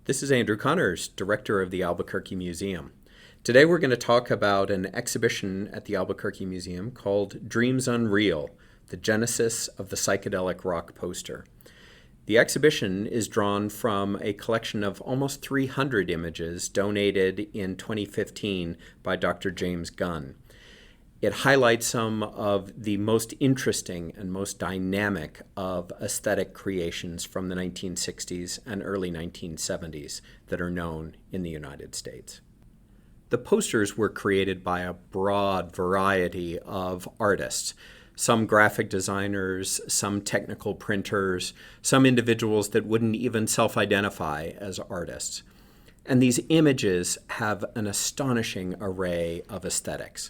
This is Andrew Connors, director of the Albuquerque Museum. Today we're going to talk about an exhibition at the Albuquerque Museum called Dreams Unreal, the Genesis of the Psychedelic Rock Poster. The exhibition is drawn from a collection of almost 300 images donated in 2015 by Dr. James Gunn. It highlights some of the most interesting and most dynamic of aesthetic creations from the 1960s and early 1970s that are known in the United States. The posters were created by a broad variety of artists, some graphic designers, some technical printers, some individuals that wouldn't even self-identify as artists. And these images have an astonishing array of aesthetics.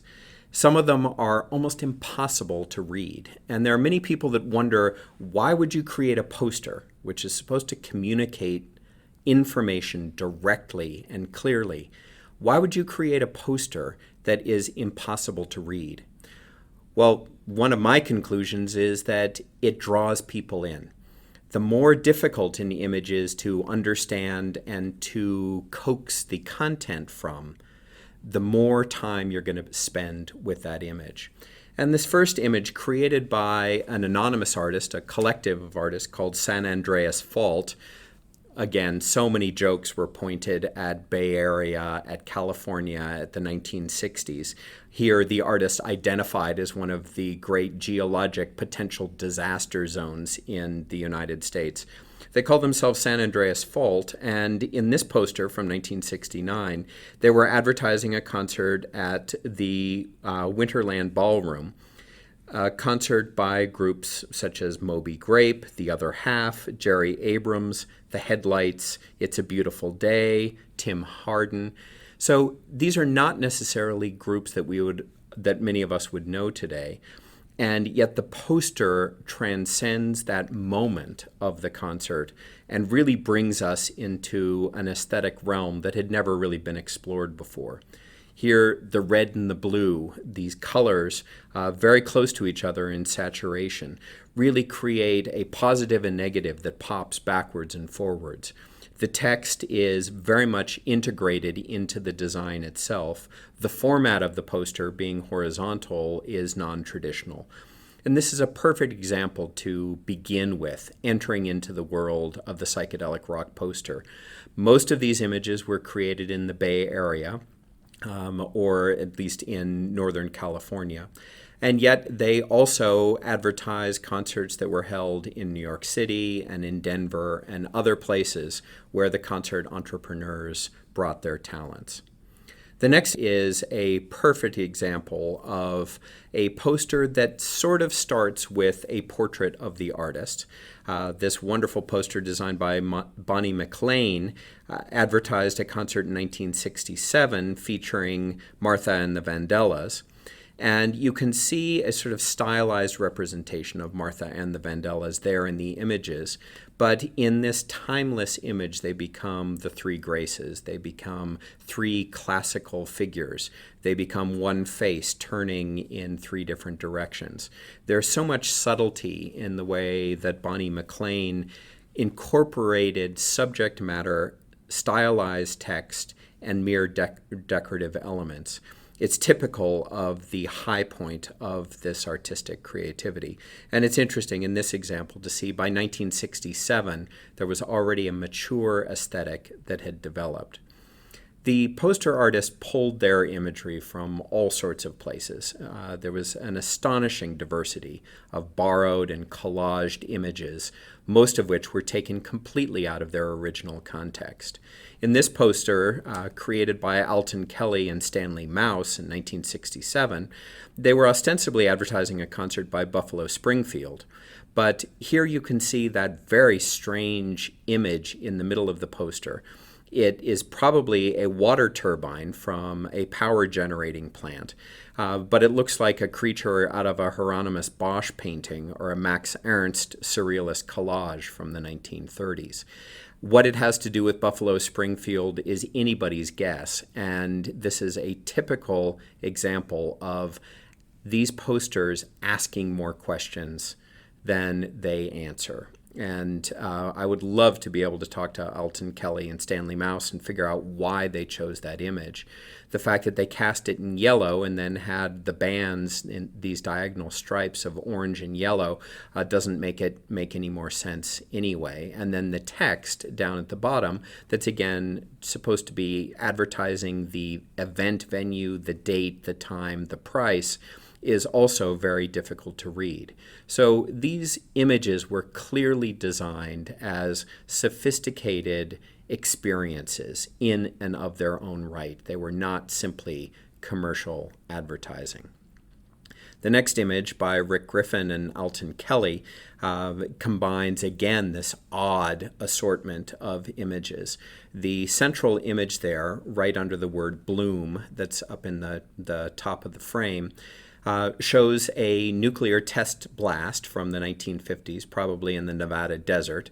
Some of them are almost impossible to read, and there are many people that wonder, why would you create a poster which is supposed to communicate information directly and clearly? Why would you create a poster that is impossible to read? Well, one of my conclusions is that it draws people in. The more difficult an image is to understand and to coax the content from, the more time you're going to spend with that image. And this first image, created by an anonymous artist, a collective of artists called San Andreas Fault. Again, so many jokes were pointed at Bay Area, at California, at the 1960s. Here, the artist identified as one of the great geologic potential disaster zones in the United States. They called themselves San Andreas Fault, and in this poster from 1969, they were advertising a concert at the Winterland Ballroom, a concert by groups such as Moby Grape, The Other Half, Jerry Abrams, The Headlights, It's a Beautiful Day, Tim Hardin. So these are not necessarily groups that many of us would know today. And yet the poster transcends that moment of the concert and really brings us into an aesthetic realm that had never really been explored before. Here, the red and the blue, these colors, very close to each other in saturation, really create a positive and negative that pops backwards and forwards. The text is very much integrated into the design itself. The format of the poster, being horizontal, is non-traditional. And this is a perfect example to begin with, entering into the world of the psychedelic rock poster. Most of these images were created in the Bay Area, or at least in Northern California. And yet they also advertise concerts that were held in New York City and in Denver and other places where the concert entrepreneurs brought their talents. The next is a perfect example of a poster that sort of starts with a portrait of the artist. This wonderful poster designed by Bonnie Maclean advertised a concert in 1967 featuring Martha and the Vandellas. And you can see a sort of stylized representation of Martha and the Vandellas there in the images. But in this timeless image, they become the three graces. They become three classical figures. They become one face turning in three different directions. There's so much subtlety in the way that Bonnie Maclean incorporated subject matter, stylized text, and mere decorative elements. It's typical of the high point of this artistic creativity. And it's interesting in this example to see by 1967, there was already a mature aesthetic that had developed. The poster artists pulled their imagery from all sorts of places. There was an astonishing diversity of borrowed and collaged images, most of which were taken completely out of their original context. In this poster, created by Alton Kelley and Stanley Mouse in 1967, they were ostensibly advertising a concert by Buffalo Springfield. But here you can see that very strange image in the middle of the poster. It is probably a water turbine from a power generating plant, but it looks like a creature out of a Hieronymus Bosch painting or a Max Ernst surrealist collage from the 1930s. What it has to do with Buffalo Springfield is anybody's guess, and this is a typical example of these posters asking more questions than they answer. And I would love to be able to talk to Alton Kelley and Stanley Mouse and figure out why they chose that image. The fact that they cast it in yellow and then had the bands in these diagonal stripes of orange and yellow doesn't make it make any more sense anyway. And then the text down at the bottom, that's again supposed to be advertising the event venue, the date, the time, the price, is also very difficult to read. So these images were clearly designed as sophisticated experiences in and of their own right. They were not simply commercial advertising. The next image by Rick Griffin and Alton Kelley combines, again, this odd assortment of images. The central image there, right under the word bloom, that's up in the top of the frame, shows a nuclear test blast from the 1950s, probably in the Nevada desert.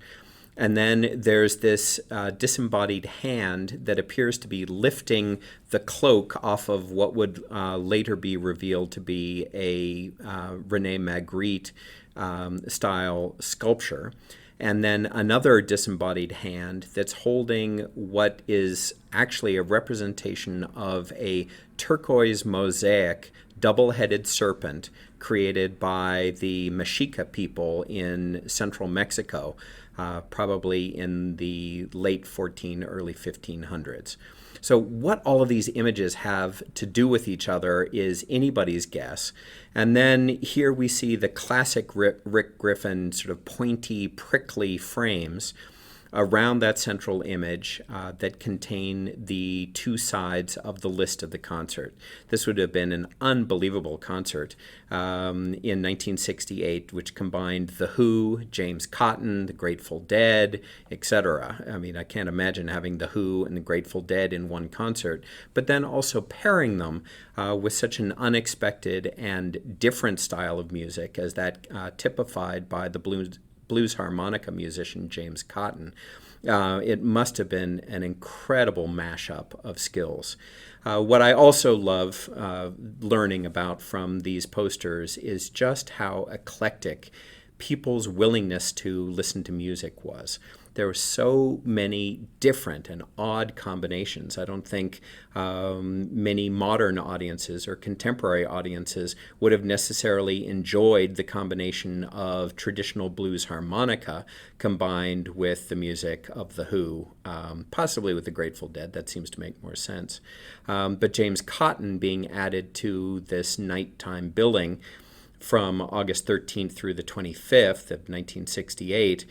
And then there's this disembodied hand that appears to be lifting the cloak off of what would later be revealed to be a Rene Magritte style sculpture. And then another disembodied hand that's holding what is actually a representation of a turquoise mosaic double-headed serpent created by the Mexica people in central Mexico, probably in the late early 1500s. So what all of these images have to do with each other is anybody's guess. And then here we see the classic Rick Griffin sort of pointy, prickly frames around that central image that contain the two sides of the list of the concert. This would have been an unbelievable concert in 1968, which combined The Who, James Cotton, The Grateful Dead, etc. I mean, I can't imagine having The Who and The Grateful Dead in one concert, but then also pairing them with such an unexpected and different style of music as that typified by the blues harmonica musician James Cotton. It must have been an incredible mashup of skills. What I also love learning about from these posters is just how eclectic people's willingness to listen to music was. There were so many different and odd combinations. I don't think many modern audiences or contemporary audiences would have necessarily enjoyed the combination of traditional blues harmonica combined with the music of The Who, possibly with the Grateful Dead. That seems to make more sense. But James Cotton being added to this nighttime billing from August 13th through the 25th of 1968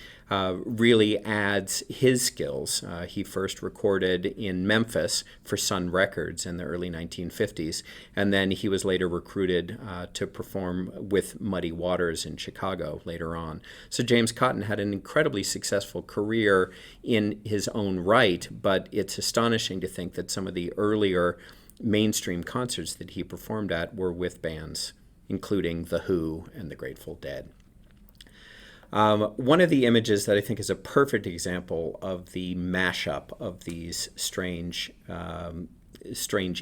really adds his skills. He first recorded in Memphis for Sun Records in the early 1950s, and then he was later recruited to perform with Muddy Waters in Chicago later on. So James Cotton had an incredibly successful career in his own right, but it's astonishing to think that some of the earlier mainstream concerts that he performed at were with bands including The Who and the Grateful Dead. One of the images that I think is a perfect example of the mashup of these strange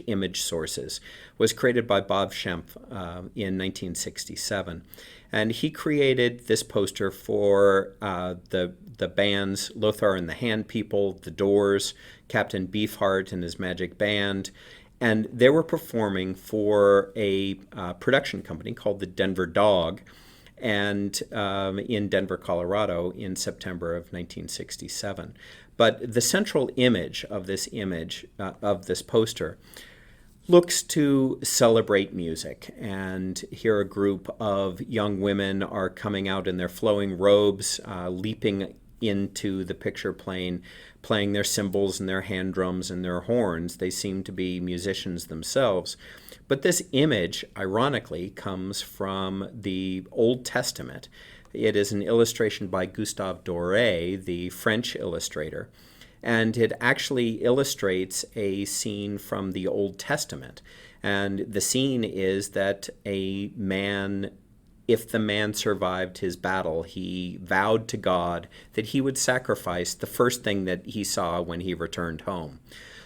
image sources was created by Bob Schempf in 1967. And he created this poster for the bands Lothar and the Hand People, The Doors, Captain Beefheart and his Magic Band, and they were performing for a production company called the Denver Dog, and in Denver, Colorado, in September of 1967. But the central image of this poster looks to celebrate music. And here a group of young women are coming out in their flowing robes, leaping into the picture plane, playing their cymbals and their hand drums and their horns. They seem to be musicians themselves. But this image, ironically, comes from the Old Testament. It is an illustration by Gustave Doré, the French illustrator, and it actually illustrates a scene from the Old Testament. And the scene is that if the man survived his battle, he vowed to God that he would sacrifice the first thing that he saw when he returned home.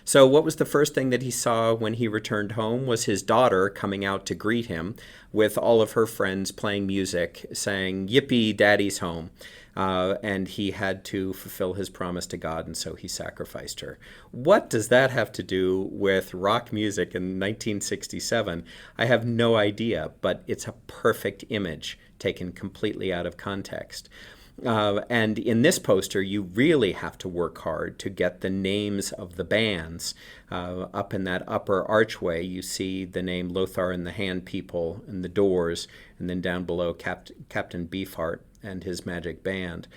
So what was the first thing that he saw when he returned home was his daughter coming out to greet him with all of her friends playing music, saying, "Yippee, Daddy's home." and he had to fulfill his promise to God, and so he sacrificed her. What does that have to do with rock music in 1967? I have no idea, but it's a perfect image taken completely out of context. And in this poster, you really have to work hard to get the names of the bands. Up in that upper archway, you see the name Lothar and the Hand People and the Doors, and then down below Captain Beefheart and his magic band.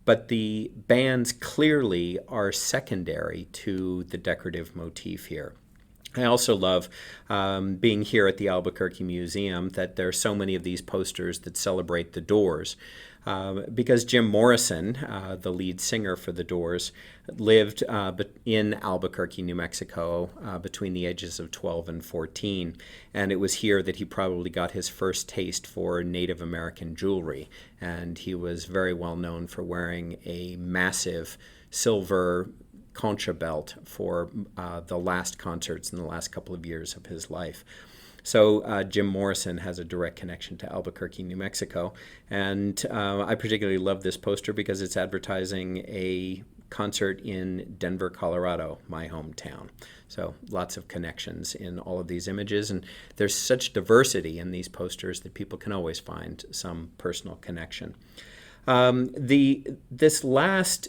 But the bands clearly are secondary to the decorative motif here. I also love being here at the Albuquerque Museum that there are so many of these posters that celebrate the Doors. Because Jim Morrison, the lead singer for the Doors, lived in Albuquerque, New Mexico, between the ages of 12 and 14. And it was here that he probably got his first taste for Native American jewelry. And he was very well known for wearing a massive silver concha belt for the last concerts in the last couple of years of his life. So Jim Morrison has a direct connection to Albuquerque, New Mexico. And I particularly love this poster because it's advertising a concert in Denver, Colorado, my hometown. So lots of connections in all of these images. And there's such diversity in these posters that people can always find some personal connection. This last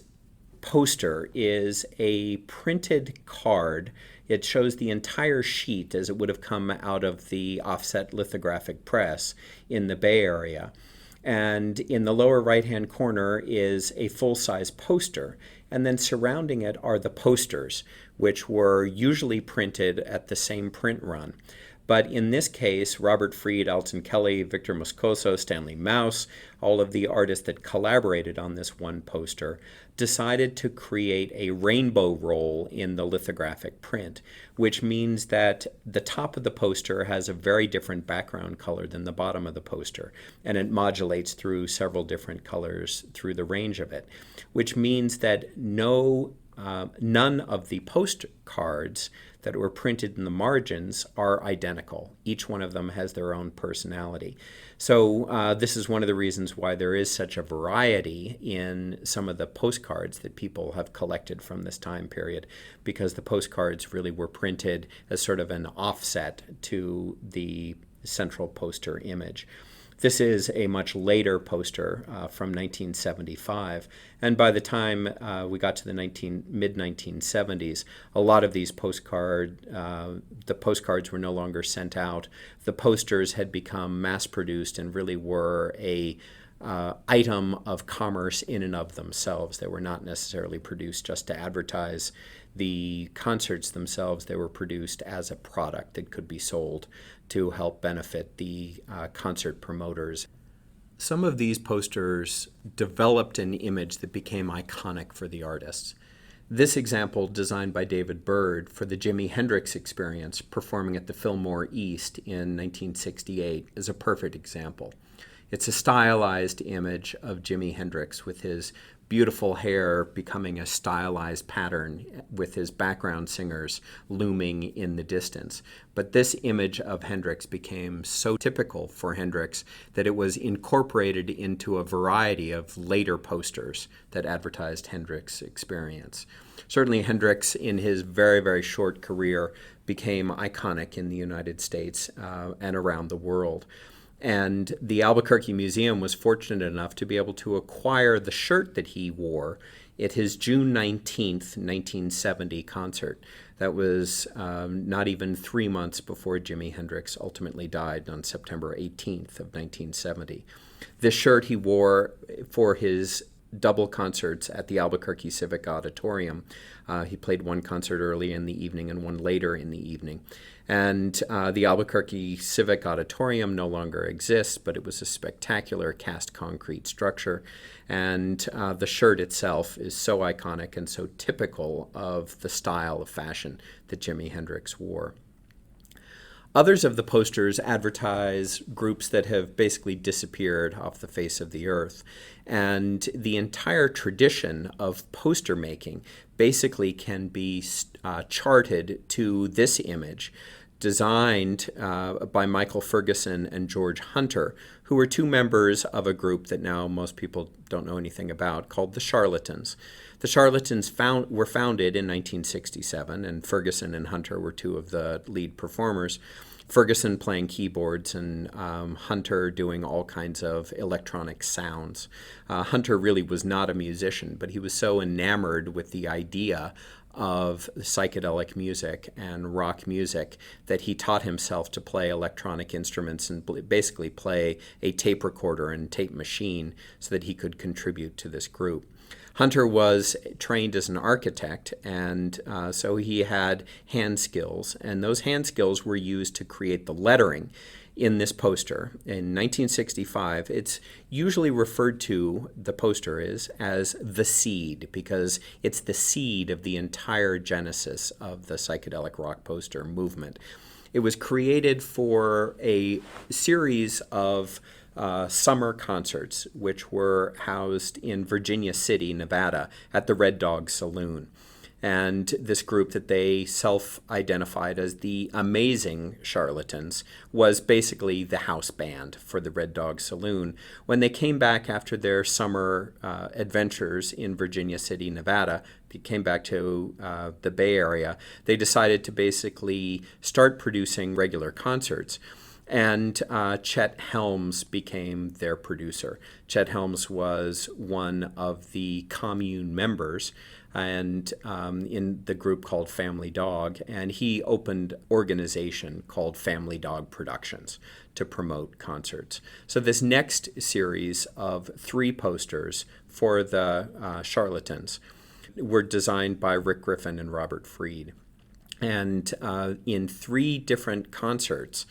poster is a printed card. It shows the entire sheet as it would have come out of the offset lithographic press in the Bay Area. And in the lower right-hand corner is a full-size poster. And then surrounding it are the posters, which were usually printed at the same print run. But in this case, Robert Fried, Alton Kelley, Victor Moscoso, Stanley Mouse, all of the artists that collaborated on this one poster, decided to create a rainbow roll in the lithographic print, which means that the top of the poster has a very different background color than the bottom of the poster, and it modulates through several different colors through the range of it, which means that none of the postcards that were printed in the margins are identical. Each one of them has their own personality. So this is one of the reasons why there is such a variety in some of the postcards that people have collected from this time period, because the postcards really were printed as sort of an offset to the central poster image. This is a much later poster from 1975, and by the time we got to the mid-1970s, a lot of these the postcards were no longer sent out. The posters had become mass-produced and really were a item of commerce in and of themselves. They were not necessarily produced just to advertise the concerts themselves. They were produced as a product that could be sold to help benefit the concert promoters. Some of these posters developed an image that became iconic for the artists. This example, designed by David Bird for the Jimi Hendrix Experience performing at the Fillmore East in 1968, is a perfect example. It's a stylized image of Jimi Hendrix with his beautiful hair becoming a stylized pattern with his background singers looming in the distance. But this image of Hendrix became so typical for Hendrix that it was incorporated into a variety of later posters that advertised Hendrix Experience. Certainly Hendrix, in his very, very short career, became iconic in the United States and around the world. And the Albuquerque Museum was fortunate enough to be able to acquire the shirt that he wore at his June 19th, 1970 concert. That was not even 3 months before Jimi Hendrix ultimately died on September 18th of 1970. This shirt he wore for his double concerts at the Albuquerque Civic Auditorium. He played one concert early in the evening and one later in the evening. And the Albuquerque Civic Auditorium no longer exists, but it was a spectacular cast concrete structure. And the shirt itself is so iconic and so typical of the style of fashion that Jimi Hendrix wore. Others of the posters advertise groups that have basically disappeared off the face of the earth. And the entire tradition of poster making basically can be charted to this image, designed by Michael Ferguson and George Hunter, who were two members of a group that now most people don't know anything about called the Charlatans. The Charlatans were founded in 1967, and Ferguson and Hunter were two of the lead performers. Ferguson playing keyboards and Hunter doing all kinds of electronic sounds. Hunter really was not a musician, but he was so enamored with the idea of psychedelic music and rock music that he taught himself to play electronic instruments and basically play a tape recorder and tape machine so that he could contribute to this group. Hunter was trained as an architect, and so he had hand skills, and those hand skills were used to create the lettering in this poster. In 1965, it's usually referred to, the poster is, as the seed, because it's the seed of the entire genesis of the psychedelic rock poster movement. It was created for a series of summer concerts, which were housed in Virginia City, Nevada, at the Red Dog Saloon. And this group that they self-identified as the Amazing Charlatans was basically the house band for the Red Dog Saloon. When they came back after their summer adventures in Virginia City, Nevada, they came back to the Bay Area, they decided to basically start producing regular concerts. And Chet Helms became their producer. Chet Helms was one of the commune members and in the group called Family Dog, and he opened an organization called Family Dog Productions to promote concerts. So this next series of 3 posters for the Charlatans were designed by Rick Griffin and Robert Freed. And in 3 different concerts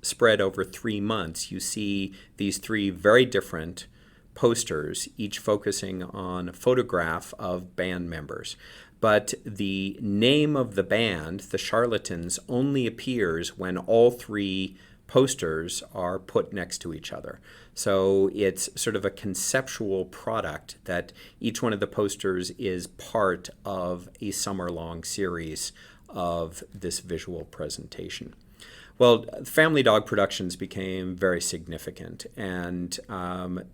spread over 3 months, you see these 3 very different posters, each focusing on a photograph of band members. But the name of the band, the Charlatans, only appears when all 3 posters are put next to each other. So it's sort of a conceptual product that each one of the posters is part of a summer-long series of this visual presentation. Well, Family Dog Productions became very significant, and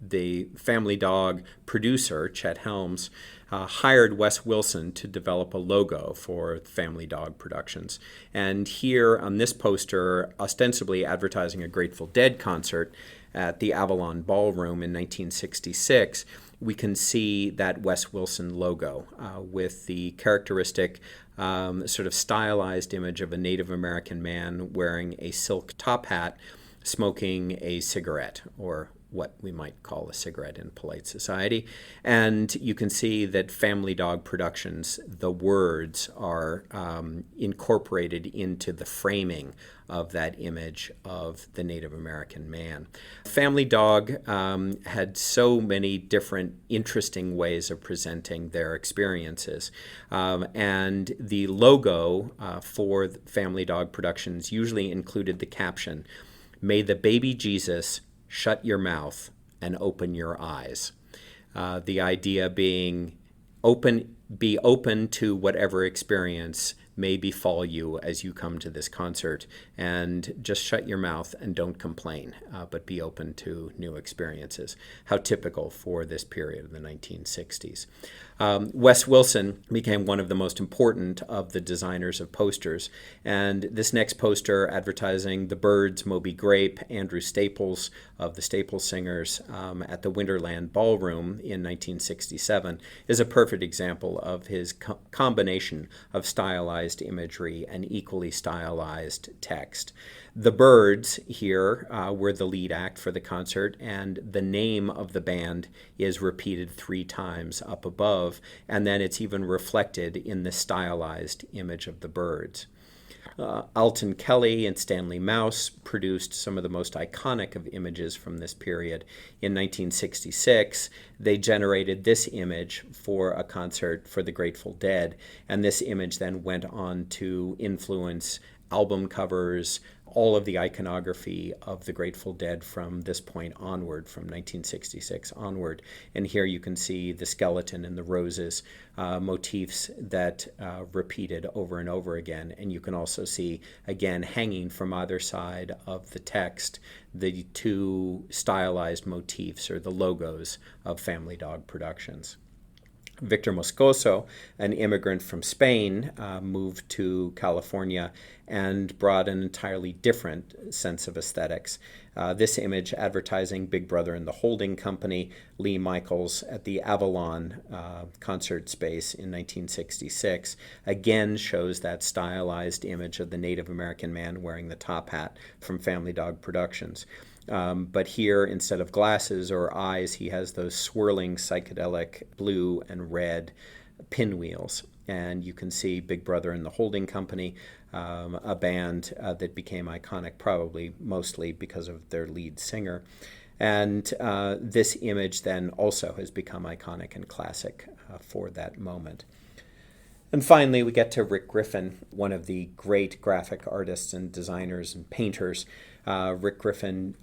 the Family Dog producer, Chet Helms, hired Wes Wilson to develop a logo for Family Dog Productions. And here on this poster, ostensibly advertising a Grateful Dead concert at the Avalon Ballroom in 1966, we can see that Wes Wilson logo with the characteristic sort of stylized image of a Native American man wearing a silk top hat, smoking a cigarette, or what we might call a cigarette in polite society. And you can see that Family Dog Productions, the words are incorporated into the framing of that image of the Native American man. Family Dog had so many different interesting ways of presenting their experiences. And the logo for Family Dog Productions usually included the caption, "May the baby Jesus shut your mouth and open your eyes." The idea being be open to whatever experience may befall you as you come to this concert, and just shut your mouth and don't complain, but be open to new experiences. How typical for this period of the 1960s. Wes Wilson became one of the most important of the designers of posters, and this next poster advertising the Byrds, Moby Grape, Andrew Staples of the Staples Singers at the Winterland Ballroom in 1967 is a perfect example of his combination of stylized imagery and equally stylized text. The Byrds here were the lead act for the concert, and the name of the band is repeated 3 times up above, and then it's even reflected in the stylized image of the Byrds. Alton Kelley and Stanley Mouse produced some of the most iconic of images from this period. In 1966, they generated this image for a concert for the Grateful Dead, and this image then went on to influence album covers, all of the iconography of the Grateful Dead from this point onward, from 1966 onward. And here you can see the skeleton and the roses, motifs that repeated over and over again. And you can also see, again, hanging from either side of the text, the two stylized motifs or the logos of Family Dog Productions. Victor Moscoso, an immigrant from Spain, moved to California and brought an entirely different sense of aesthetics. This image advertising Big Brother and the Holding Company, Lee Michaels at the Avalon concert space in 1966, again shows that stylized image of the Native American man wearing the top hat from Family Dog Productions. But here, instead of glasses or eyes, he has those swirling psychedelic blue and red pinwheels. And you can see Big Brother and the Holding Company, a band that became iconic probably mostly because of their lead singer. And this image then also has become iconic and classic for that moment. And finally, we get to Rick Griffin, one of the great graphic artists and designers and painters. Rick Griffin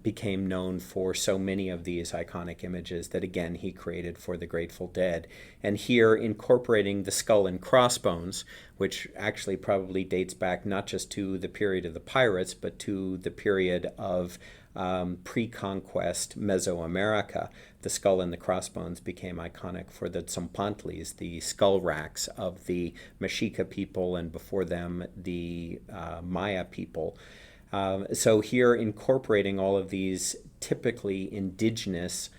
became known for so many of these iconic images that, again, he created for the Grateful Dead. And here, incorporating the skull and crossbones, which actually probably dates back not just to the period of the pirates, but to the period of pre-conquest Mesoamerica. The skull and the crossbones became iconic for the Tzompantlis, the skull racks of the Mexica people, and before them, the Maya people. So here, incorporating all of these typically indigenous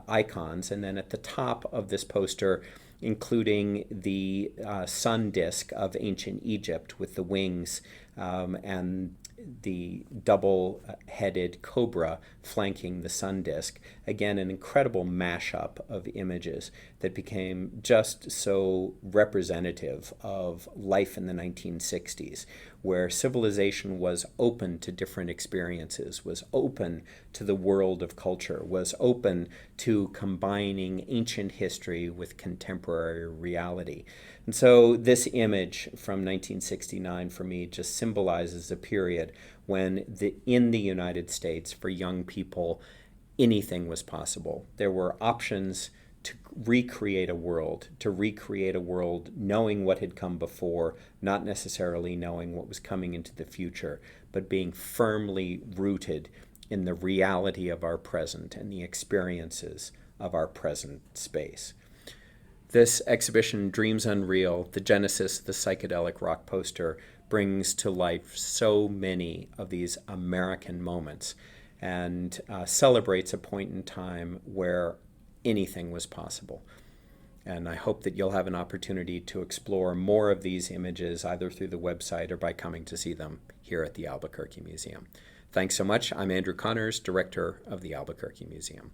icons, and then at the top of this poster, including the sun disk of ancient Egypt with the wings and the double-headed cobra flanking the sun disk. Again, an incredible mashup of images that became just so representative of life in the 1960s, where civilization was open to different experiences, was open to the world of culture, was open to combining ancient history with contemporary reality. And so this image from 1969 for me just symbolizes a period when in the United States, for young people, anything was possible. There were options to recreate a world knowing what had come before, not necessarily knowing what was coming into the future, but being firmly rooted in the reality of our present and the experiences of our present space. This exhibition, Dreams Unreal, the genesis of the Psychedelic Rock Poster, brings to life so many of these American moments and celebrates a point in time where anything was possible. And I hope that you'll have an opportunity to explore more of these images either through the website or by coming to see them here at the Albuquerque Museum. Thanks so much. I'm Andrew Connors, Director of the Albuquerque Museum.